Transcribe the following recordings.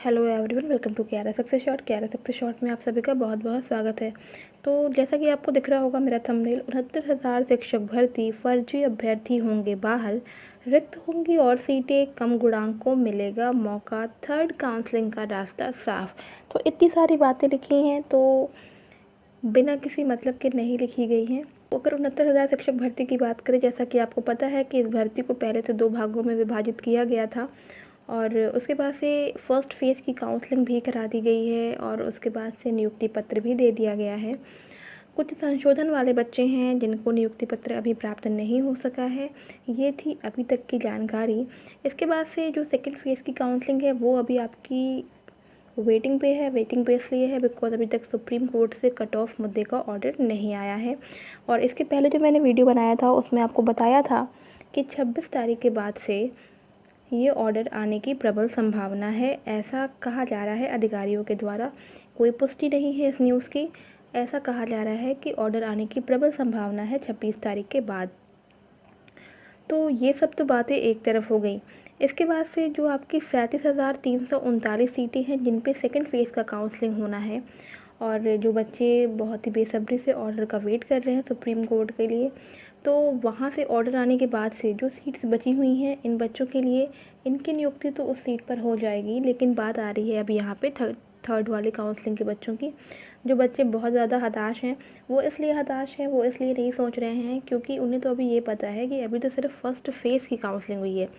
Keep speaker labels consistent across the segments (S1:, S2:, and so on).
S1: Hello everyone, welcome to Kyara success shot. Kyara success shot में आप सभी का बहुत बहुत स्वागत है। तो जैसा कि आपको दिख रहा होगा मेरा थंबनेल, 69,000 शिक्षक भर्ती, फर्जी अभ्यर्थी होंगे बाहर, रिक्त होंगी और सीटें, कम गुणांक को मिलेगा मौका, थर्ड काउंसलिंग का रास्ता साफ। तो इतनी सारी बातें लिखी हैं तो बिना किसी मतलब के नहीं लिखी गई हैं। अगर 69,000 शिक्षक भर्ती की बात करें, जैसा कि आपको पता है कि इस भर्ती को पहले तो 2 भागों में विभाजित किया गया था और उसके बाद से फर्स्ट फेज़ की काउंसलिंग भी करा दी गई है और उसके बाद से नियुक्ति पत्र भी दे दिया गया है। कुछ संशोधन वाले बच्चे हैं जिनको नियुक्ति पत्र अभी प्राप्त नहीं हो सका है। ये थी अभी तक की जानकारी। इसके बाद से जो सेकंड फेज़ की काउंसलिंग है वो अभी आपकी वेटिंग पे है। वेटिंग पे इसलिए है बिकॉज अभी तक सुप्रीम कोर्ट से कट ऑफ मुद्दे का ऑर्डर नहीं आया है। और इसके पहले जो मैंने वीडियो बनाया था उसमें आपको बताया था कि 26 तारीख के बाद से ये ऑर्डर आने की प्रबल संभावना है, ऐसा कहा जा रहा है अधिकारियों के द्वारा। कोई पुष्टि नहीं है इस न्यूज़ की। ऐसा कहा जा रहा है कि ऑर्डर आने की प्रबल संभावना है 26 तारीख के बाद। तो ये सब तो बातें एक तरफ हो गई। इसके बाद से जो आपकी 37,339 सीटें हैं जिन पे सेकंड फेज़ का काउंसलिंग होना है और जो बच्चे बहुत ही बेसब्री से ऑर्डर का वेट कर रहे हैं सुप्रीम कोर्ट के लिए, तो वहाँ से ऑर्डर आने के बाद से जो सीट्स बची हुई हैं इन बच्चों के लिए, इनकी नियुक्ति तो उस सीट पर हो जाएगी। लेकिन बात आ रही है अब यहाँ पे थर्ड वाले काउंसलिंग के बच्चों की। जो बच्चे बहुत ज़्यादा हताश हैं, वो इसलिए हताश हैं, वो इसलिए नहीं सोच रहे हैं क्योंकि उन्हें तो अभी ये पता है कि अभी तो सिर्फ फर्स्ट फेज़ की काउंसलिंग हुई है।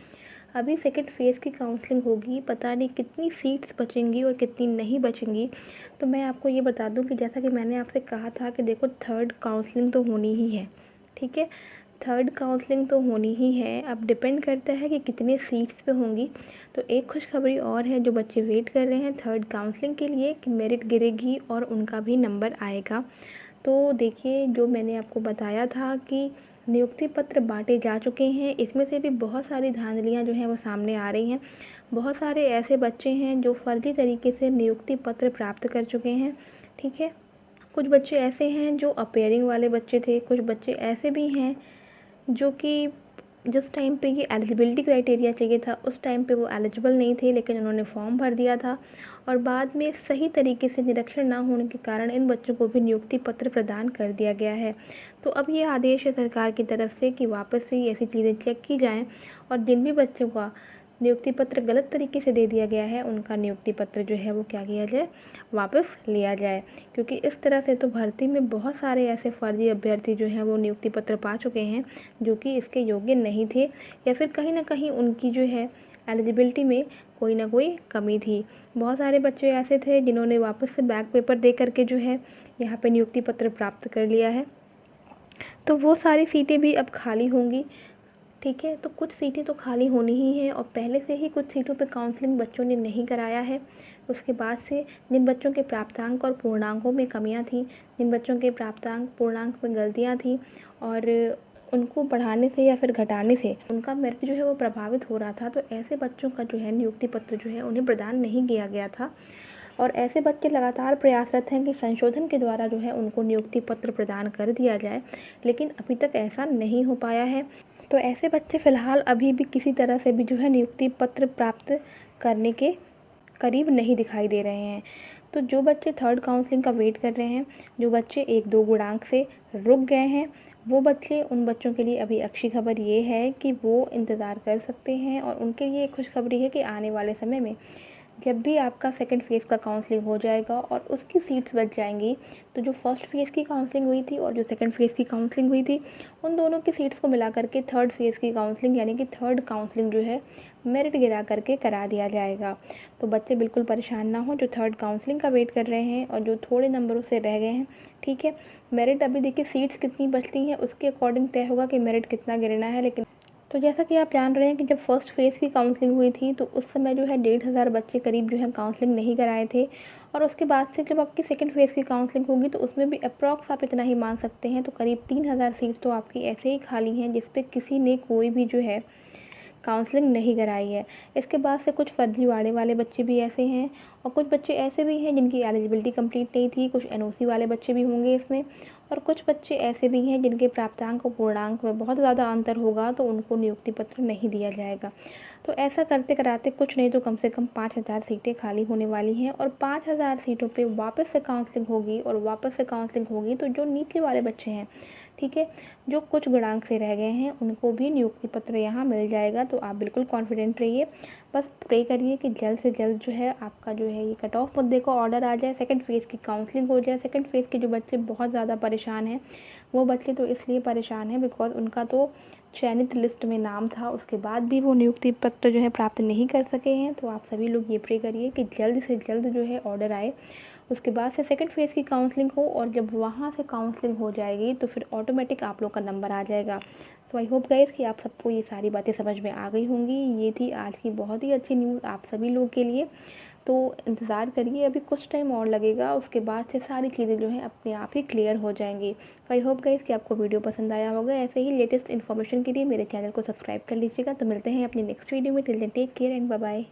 S1: अभी सेकंड फेज़ की काउंसलिंग होगी, पता नहीं कितनी सीट्स बचेंगी और कितनी नहीं बचेंगी। तो मैं आपको ये बता दूं कि जैसा कि मैंने आपसे कहा था कि देखो थर्ड काउंसलिंग तो होनी ही है, ठीक है। थर्ड काउंसलिंग तो होनी ही है। अब डिपेंड करता है कि कितने सीट्स पे होंगी। तो एक खुशखबरी और है, जो बच्चे वेट कर रहे हैं थर्ड काउंसलिंग के लिए कि मेरिट गिरेगी और उनका भी नंबर आएगा। तो देखिए, जो मैंने आपको बताया था कि नियुक्ति पत्र बांटे जा चुके हैं, इसमें से भी बहुत सारी धांधलियाँ जो हैं वो सामने आ रही हैं। बहुत सारे ऐसे बच्चे हैं जो फर्जी तरीके से नियुक्ति पत्र प्राप्त कर चुके हैं, ठीक है। कुछ बच्चे ऐसे हैं जो अपेयरिंग वाले बच्चे थे, कुछ बच्चे ऐसे भी हैं जो कि जिस टाइम पे ये एलिजिबिलिटी क्राइटेरिया चाहिए था उस टाइम पे वो एलिजिबल नहीं थे, लेकिन उन्होंने फॉर्म भर दिया था और बाद में सही तरीके से निरीक्षण ना होने के कारण इन बच्चों को भी नियुक्ति पत्र प्रदान कर दिया गया है। तो अब ये आदेश है सरकार की तरफ से कि वापस से ऐसी चीज़ें चेक की जाएँ और जिन भी बच्चों का नियुक्ति पत्र गलत तरीके से दे दिया गया है उनका नियुक्ति पत्र जो है वो क्या किया जाए, वापस लिया जाए। क्योंकि इस तरह से तो भर्ती में बहुत सारे ऐसे फर्जी अभ्यर्थी जो हैं वो नियुक्ति पत्र पा चुके हैं जो कि इसके योग्य नहीं थे, या फिर कहीं ना कहीं उनकी जो है एलिजिबिलिटी में कोई ना कोई कमी थी। बहुत सारे बच्चे ऐसे थे जिन्होंने वापस से बैक पेपर दे करके जो है यहाँ पे नियुक्ति पत्र प्राप्त कर लिया है। तो वो सारी सीटें भी अब खाली होंगी, ठीक है। तो कुछ सीटें तो खाली होनी ही है और पहले से ही कुछ सीटों पे काउंसलिंग बच्चों ने नहीं कराया है। उसके बाद से जिन बच्चों के प्राप्तांक और पूर्णांकों में कमियां थी, जिन बच्चों के प्राप्तांक पूर्णांक में गलतियां थी और उनको बढ़ाने से या फिर घटाने से उनका मेरिट जो है वो प्रभावित हो रहा था, तो ऐसे बच्चों का जो है नियुक्ति पत्र जो है उन्हें प्रदान नहीं किया गया था। और ऐसे बच्चे लगातार प्रयासरत हैं कि संशोधन के द्वारा जो है उनको नियुक्ति पत्र प्रदान कर दिया जाए, लेकिन अभी तक ऐसा नहीं हो पाया है। तो ऐसे बच्चे फ़िलहाल अभी भी किसी तरह से भी जो है नियुक्ति पत्र प्राप्त करने के करीब नहीं दिखाई दे रहे हैं। तो जो बच्चे थर्ड काउंसलिंग का वेट कर रहे हैं, जो बच्चे 1-2 गुणांक से रुक गए हैं, वो बच्चे, उन बच्चों के लिए अभी अच्छी खबर ये है कि वो इंतज़ार कर सकते हैं और उनके लिए खुशखबरी है कि आने वाले समय में जब भी आपका सेकंड फेज़ का काउंसलिंग हो जाएगा और उसकी सीट्स बच जाएंगी, तो जो फर्स्ट फेज़ की काउंसलिंग हुई थी और जो सेकंड फेज़ की काउंसलिंग हुई थी, उन दोनों की सीट्स को मिला करके थर्ड फेज़ की काउंसलिंग यानी कि थर्ड काउंसलिंग जो है मेरिट गिरा करके करा दिया जाएगा। तो बच्चे बिल्कुल परेशान ना हो जो थर्ड काउंसलिंग का वेट कर रहे हैं और जो थोड़े नंबरों से रह गए हैं, ठीक है। मेरिट अभी देखिए सीट्स कितनी बचती हैं उसके अकॉर्डिंग तय होगा कि मेरिट कितना गिरना है। लेकिन तो जैसा कि आप जान रहे हैं कि जब फर्स्ट फेज़ की काउंसलिंग हुई थी तो उस समय जो है 1,500 बच्चे करीब जो है काउंसलिंग नहीं कराए थे और उसके बाद से जब आपकी सेकंड फेज़ की काउंसलिंग होगी तो उसमें भी अप्रॉक्स आप इतना ही मान सकते हैं, तो करीब 3,000 सीट तो आपकी ऐसे ही खाली हैं जिस पे किसी ने कोई भी जो है काउंसलिंग नहीं कराई है। इसके बाद से कुछ फर्जीवाड़े वाले बच्चे भी ऐसे हैं और कुछ बच्चे ऐसे भी हैं जिनकी एलिजिबिलिटी कंप्लीट नहीं थी, कुछ एनओसी वाले बच्चे भी होंगे इसमें और कुछ बच्चे ऐसे भी हैं जिनके प्राप्तांक और पूर्णांक में बहुत ज़्यादा अंतर होगा, तो उनको नियुक्ति पत्र नहीं दिया जाएगा। तो ऐसा करते कराते कुछ नहीं तो कम से कम 5,000 सीटें खाली होने वाली हैं, और 5,000 सीटों पे वापस से काउंसलिंग होगी, और वापस से काउंसलिंग होगी तो जो नीचे वाले बच्चे हैं, ठीक है, जो कुछ गुणांक से रह गए हैं, उनको भी नियुक्ति पत्र यहाँ मिल जाएगा। तो आप बिल्कुल कॉन्फिडेंट रहिए, बस प्रे करिए कि जल्द से जल्द जो है आपका जो है ये कट ऑफ मुद्दे को ऑर्डर आ जाए, सेकंड फेज़ की काउंसलिंग हो जाए। सेकंड फेज़ के जो बच्चे बहुत ज़्यादा परेशान हैं, वो बच्चे तो इसलिए परेशान हैं बिकॉज़ उनका तो चयनित लिस्ट में नाम था, उसके बाद भी वो नियुक्ति पत्र जो है प्राप्त नहीं कर सके हैं। तो आप सभी लोग ये प्रे करिए कि जल्द से जल्द जो है ऑर्डर आए, उसके बाद से सेकंड फेज़ की काउंसलिंग हो, और जब वहाँ से काउंसलिंग हो जाएगी तो फिर ऑटोमेटिक आप लोग का नंबर आ जाएगा। तो आई होप गाइस कि आप सबको ये सारी बातें समझ में आ गई होंगी। ये थी आज की बहुत ही अच्छी न्यूज़ आप सभी लोग के लिए। तो इंतज़ार करिए, अभी कुछ टाइम और लगेगा, उसके बाद से सारी चीज़ें जो हैं अपने आप ही क्लियर हो जाएंगी। तो आई होप गाइस कि आपको वीडियो पसंद आया होगा। ऐसे ही लेटेस्ट इन्फॉर्मेशन के लिए मेरे चैनल को सब्सक्राइब कर लीजिएगा। तो मिलते हैं अपनी नेक्स्ट वीडियो में। Till then take care and bye bye.